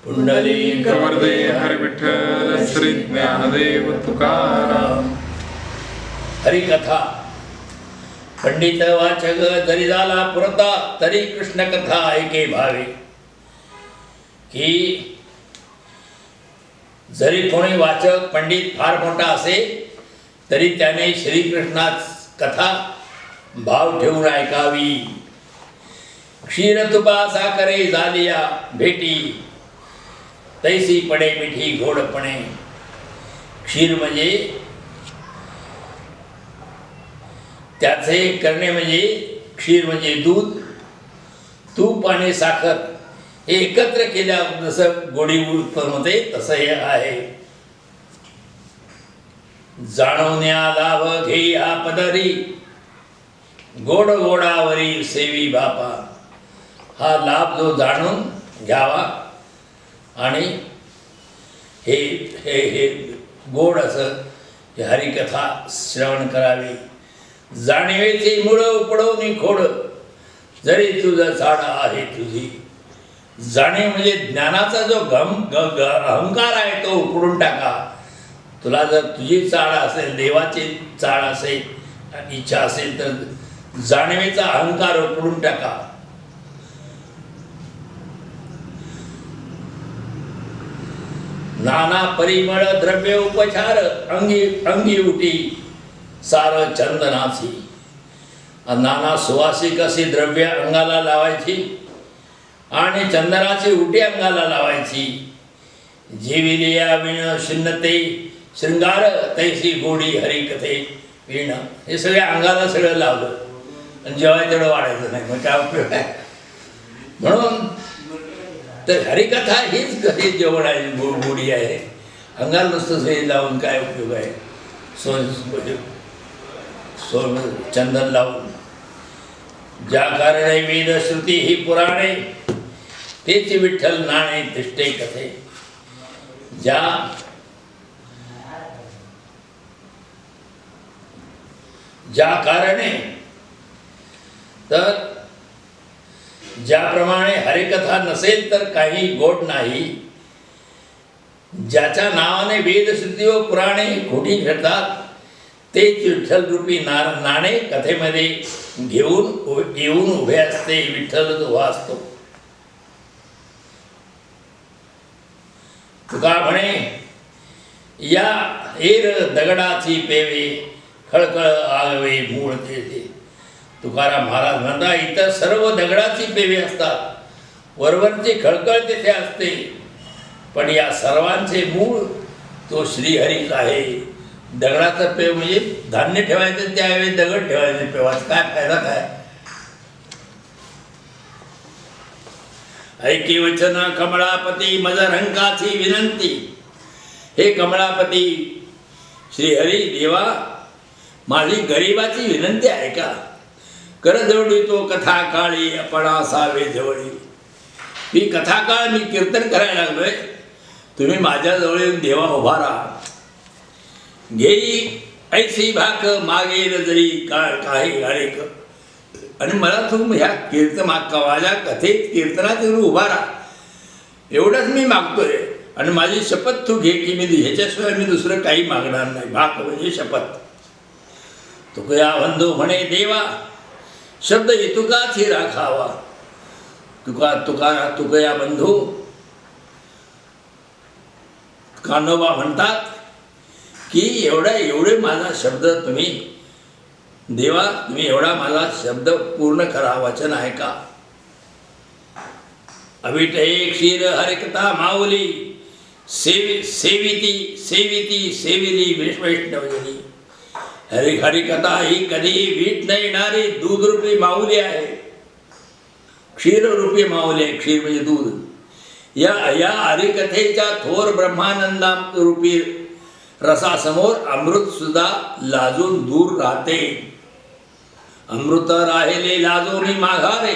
पुंडलिक वरदे हरी विठ्ठल श्री ज्ञानदेव तुकाराम. हरिकथा पंडित वाचक जरी झाला पुरता तरी कृष्ण कथा ऐके भावे. की जरी कोणी वाचक पंडित फार मोठा असे तरी त्याने श्रीकृष्णाच कथा भाव ठेवून ऐकावी. क्षीर तुपा साखरे झालिया भेटी तैसी पडे मिठी गोडपणे. क्षीर म्हणजे त्याचे करणे म्हणजे क्षीर म्हणजे दूध, तूप आणि साखर हे एकत्र केल्या जसं गोडी उत्पन्न होते तसं हे आहे. जाणवण्या लाभ घेया पदरी गोड गोडावरी सेवी बापा. हा लाभ जो जाणून घ्यावा आणि हे हे हे गोड असं हे हरिकथा श्रवण करावी. जाणीवेची मुळ उपडवणी खोड जरी तुझा झाड आहे तुझी. जाणीव म्हणजे ज्ञानाचा जो अहंकार आहे तो उपडून टाका. तुला जर तुझी चाळ असेल, देवाची चाळ असेल, इच्छा असेल तर जाणीवेचा अहंकार उपडून टाका. नाना परिमळ द्रव्य उपचार अंगी अंगी उठी सार चंदनाची. नाना सुवासिक अशी द्रव्य अंगाला लावायची आणि चंदनाची उटी अंगाला लावायची. जीविलिया विण शिन्नते शृंगार तैसी गोडी हरिकथे विण. हे सगळ्या अंगाला सगळं लावलं आणि जेव्हा तेवढं वाढायचं नाही, मग काय उपयोग आहे. म्हणून तर हरिकथा हीच कधी जेवण आहे, गोडी आहे. अंगाला नुसतं सही लावून काय उपयोग आहे. चंदन लावून ज्या कारणे वेद श्रुती ही पुराणे तेच विठ्ठल नाणे तिष्ठे कथे. ज्या कारणे तर ज्याप्रमाणे हरिकथा नसेल तर काही गोड नाही. ज्याच्या नावाने वेदश्रुती व पुराणे खोटी ठरतात तेच विठ्ठल रूपी नाणे कथेमध्ये येऊन उभे असते. विठ्ठल उभा असतो. तुका म्हणे या एर दगडाची पेवे खळखळ आगवे मूळ तेथे. तुकाराम महाराज म्हणता इतर सर्व दगडाची पेवे असतात, वरवरची खळखळ तेथे असते, पण या सर्वांचे मूळ तो श्रीहरीच आहे. दगडाचं पेव म्हणजे धान्य ठेवायचं, त्यावेळी दगड ठेवायचे पेवाच काय फायदा काय. ऐकी वचन कमळापती मजरंकाची विनंती. हे कमळापती श्रीहरी देवा, माझी गरिबाची विनंती आहे का. कर जवळी तो कथा काळी आपण असावे जवळी. मी कथा काळ मी कीर्तन करायला लागलोय, तुम्ही माझ्या जवळ येऊन देवा उभा राहा. घेई ऐसी भाक मागेल जरी काळ काही अनेक. आणि मला तू ह्या माझ्या कथेत कीर्तनात येऊन उभा राहा एवढंच मी मागतोय. आणि माझी शपथ तू घे की मी ह्याच्याशिवाय मी दुसरं काही मागणार नाही. भाक म्हणजे शपथ. तुकया बंधू म्हणे देवा शब्द इतुकाच ही राखावा. तुकया बंधू कान्होबा म्हणतात की एवढे माझा शब्द तुम्ही देवा, तुम्ही एवढा माझा शब्द पूर्ण करा. वचन आहे का. अविट एक क्षीर हरिकथा माऊली सेविती सेविली वैष्णवजनी. हरिकथा ही कधी वीट न येणारी दूध रूपी माऊली आहे. क्षीर रूपी माऊली आहे. क्षीर म्हणजे दूध. या हरिकथेच्या थोर ब्रह्मानंदा रूपी रसासमोर अमृत सुद्धा लाजून दूर राहते. अमृत राहिले लाजोनी माघारे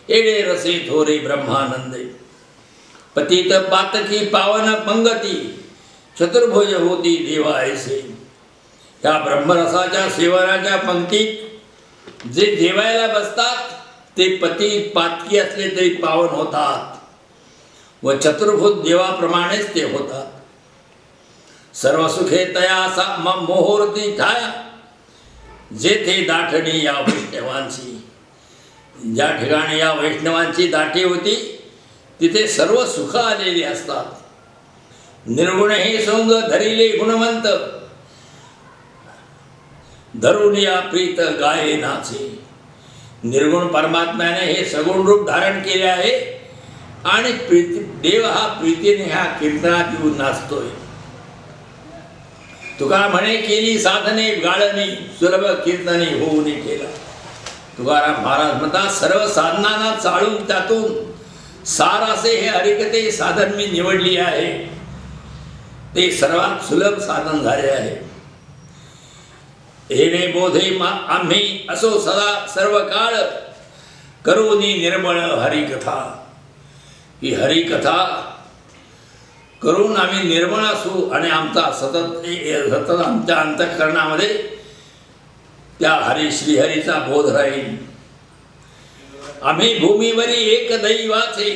एडे रसे थोरे ब्रह्मानंदे. पतित पातकी पावन पंगती चतुर्भुज होती देवा ऐसे. या ब्रह्मरसाच्या सेवनाच्या पंक्तीत जे जेवायला बसतात ते पती पातकी असले तरी पावन होतात. व चतुर्भुत देवाप्रमाणेच ते होतात. सर्व सुखे तया मोहोरती ठाया, जेथे दाठणी या वैष्णवांची. ज्या ठिकाणी या वैष्णवांची दाटी होती तिथे सर्व सुख आलेली असतात. निर्गुण हे सोंग धरिले गुणवंत, धरून या प्रीत गाये नाचे. निर्गुण परमात्म्याने हे सगुण रूप धारण केले आहे आणि देव हा प्रीतीने ह्या कीर्तनात येऊन नाचतोय. तुका म्हणे केली साधने गाळणी, सुलभ कीर्तने होऊन केला. तुकाराम महाराज म्हणतात सर्व साधनांना चाळून त्यातून सार असे हे हरिकथे साधन मी निवडली आहे. ते सर्वात सुलभ साधन झाले आहे. हेने बोधे आम्ही असो सदा सर्व काळ, करोनी निर्मळ हरिकथा. ही हरिकथा करून आम्ही निर्मळ असू आणि आमचा सतत आमच्या अंतःकरणामध्ये त्या श्रीहरीचा बोध राहील. आम्ही भूमीवरी एक दैवाचे,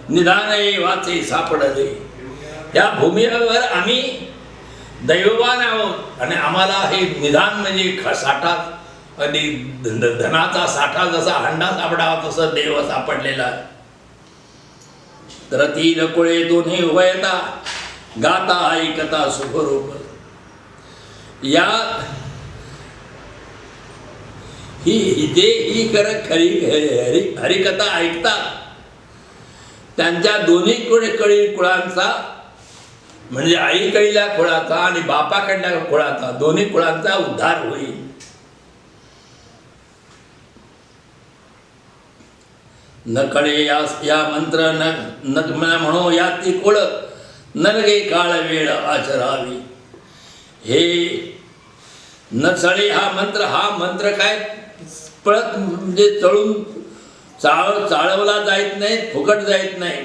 निदान वाचे सापडले. या भूमीवर आम्ही दैववान आहोत आणि आम्हाला हे निदान म्हणजे साठा आणि धनाचा साठा जसा हंडा सापडावा तसं देव सापडलेला आहे. तर तीन कुळे दोन्ही उभयता, गाता ऐकता सुखरूप. या ही खरी हरिकथा ऐकतात त्यांच्या दोन्ही कुळांचा म्हणजे आईकडल्या कुळाचा आणि बापाकडल्या कुळाचा दोन्ही कुळांचा उद्धार होईल. न कळे या मंत्र न म्हणो या ती कुळ, नलगे काळ वेळ आचरावी. हे न चळे हा मंत्र काय पळत म्हणजे चळून चाळवला जात नाही, फुकट जात नाही.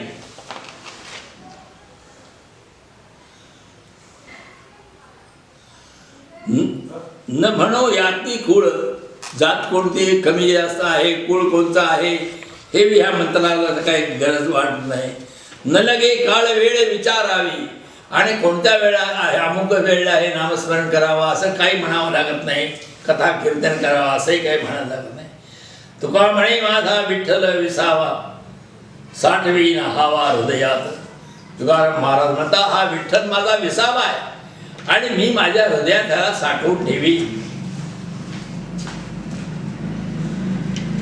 न म्हणो याती कुळ, जात कोणती कमी जास्त आहे, कुळ कोणता आहे हे ह्या मंत्राला काही गरज वाटत नाही. न लगे काळ वेळ विचारावी आणि कोणत्या वेळा अमुक वेळेला हे नामस्मरण करावं असं काही म्हणावं लागत नाही. कथा कीर्तन करावं असंही काही म्हणावं लागत नाही. तुका म्हणे माझा विठ्ठल विसावा, साठवीन हावा हृदयात. तुकाराम महाराज म्हणता हा विठ्ठल माझा विसावा आहे आणि मी माझ्या हृदयात त्याला साठवून ठेवी.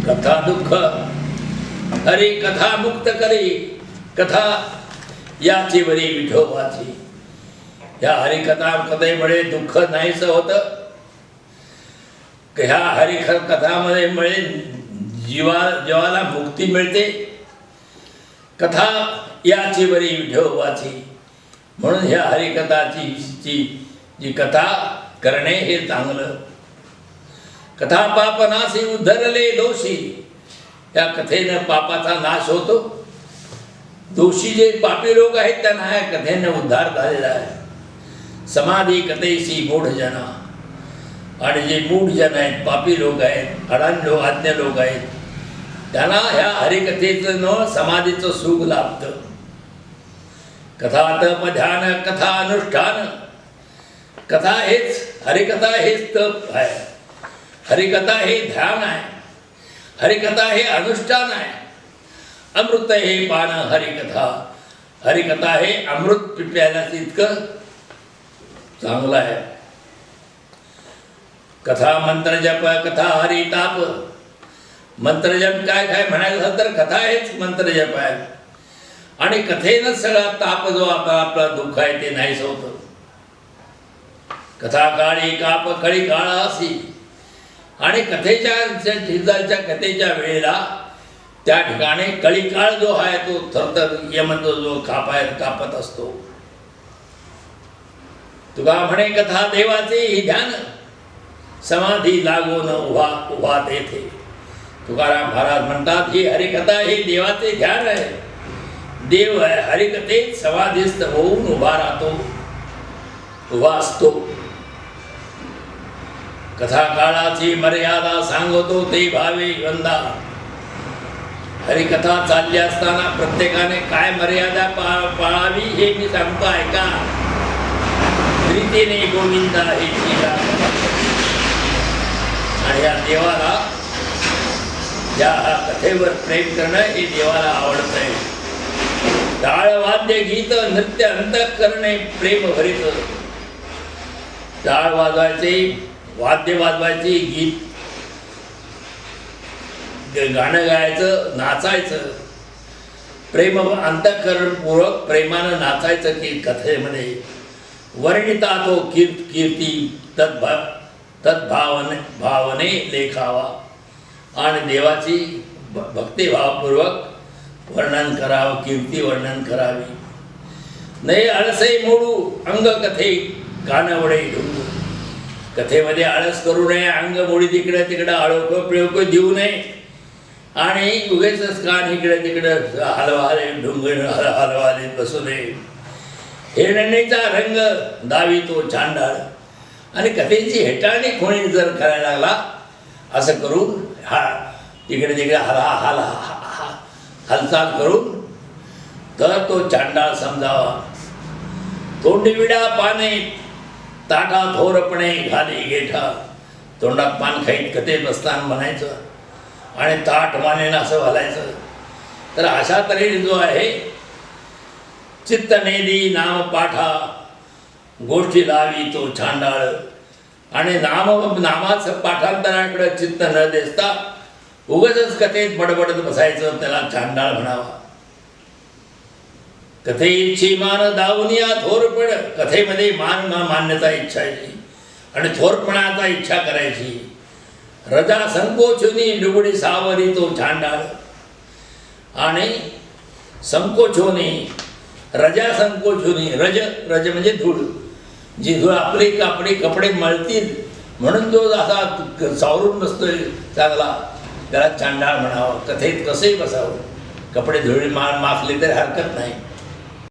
कथा दुःख हरी कथा मुक्त करी, कथा याची बरी विठोबाची. या कथेमुळे दुःख नाहीच होतं. ह्या कथामध्ये जीवाला मुक्ती मिळते. कथा याची बरी विठोबाची. म्हणून ह्या हरिकथाची जी कथा करणे हे चांगलं. कथा पापनाशी उद्धरले दोषी. या कथेनं पापाचा नाश होतो. दोषी जे पापी लोक आहेत त्यांना ह्या कथेनं उद्धार झालेला आहे. समाधी कथेशी मूढ जना. आणि जे मूढ जन आहेत, पापी लोक आहेत, अज्ञ लोक आहेत, त्यांना ह्या हरिकथेचं न समाधीचं सुख लाभतं. कथा तप ध्यान कथा अनुष्ठान. कथा हेच हरिकथा हेच तप आहे. हरिकथा हे ध्यान आहे. हरिकथा हे अनुष्ठान आहे. अमृत हे पान हरिकथा. हरिकथा हे अमृत पिप्याला इतकं चांगलं आहे. कथा मंत्र जप कथा हरिताप. मंत्र जप काय म्हणायचं तर कथा हेच मंत्र जप आहे. आणि कथेनंच सगळा ताप जो आपला दुःख आहे ते नाहीच होतं. कथा काळी काप कळी काळा असी. आणि कथेच्या वेळेला त्या ठिकाणी कळी काळ जो आहे तो थरथर यमन जो कापत असतो. तुका म्हणे कथा देवाचे ही ध्यान, समाधी लागून उभा तेथे. तुकाराम महाराज म्हणतात ही हरिकथा ही देवाचे ध्यान आहे. देव हरिकथेत समाधीस्थ होऊन उभा राहतो, उभा असतो. कथा काळाची मर्यादा सांगतो ते भावे वंदा. हरिकथा चालली असताना प्रत्येकाने काय मर्यादा पाळावी हे मी सांगतो ऐका. प्रीतीने गोविंदा हे श्रीला. आणि या देवाला या कथेवर प्रेम करणं हे देवाला आवडत आहे. टाळ वाद्य गीत नृत्य अंतःकरणे प्रेम भरित. टाळ वाजवायचे, वाद्य वाजवायचे, गीत गाणं गायचं, नाचायचं, प्रेम अंतःकरणपूर्वक प्रेमानं नाचायचं की कथेमध्ये वर्णिता तो कीर्ती भावने लेखावा. आणि देवाची भक्तिभावपूर्वक वर्णन करावं, कीर्ती वर्णन करावी. नाही आळसे मोडू अंग कथे कानवडे ढुंगू. कथेमध्ये आळस करू नये, अंग मोडी तिकडे तिकडं आळोकं पिळोकं देऊ नये आणि उगेच कान इकडे तिकडं हलवाले ढुंगण हलवाले बसू नये. हिरण्यचा रंग दावी तो चांडाळ. आणि कथेची हेटाळणी कोणी जर करायला लागला असं करून तिकडे तिकडे हालचाल करून तर तो चांडाळ समजावा. तोंडविडा पाने ताटा थोरपणे घाली गेठा. तोंडात पान खाईत कथेत बसताना म्हणायचं आणि ताट मानेनं असं घालायचं. तर अशा तऱ्हेने जो आहे चित्त नेदी नाम पाठा गोष्टी लावी तो चांडाळ. आणि नामाचं पाठांतराकडे चित्त न देता उगाचच कथेत बडबडत बसायचं, त्याला चांडाळ म्हणावा. कथेची मान दावनिया थोरपण. कथेमध्ये मान्यता इच्छायची आणि थोरपणाचा इच्छा करायची. रजा संकोचोनी लुगडी सावरी तो चांडाळ. आणि संकोचोनी रजा संकोचोनी रज म्हणजे धूळ. जी धूळ आपली कपडे मळतील म्हणून जो असा सावरून बसतोय चांगला त्याला चांडाळ म्हणावं. कथेत कसंही बसावं, कपडे धुळी माखले तरी हरकत नाही.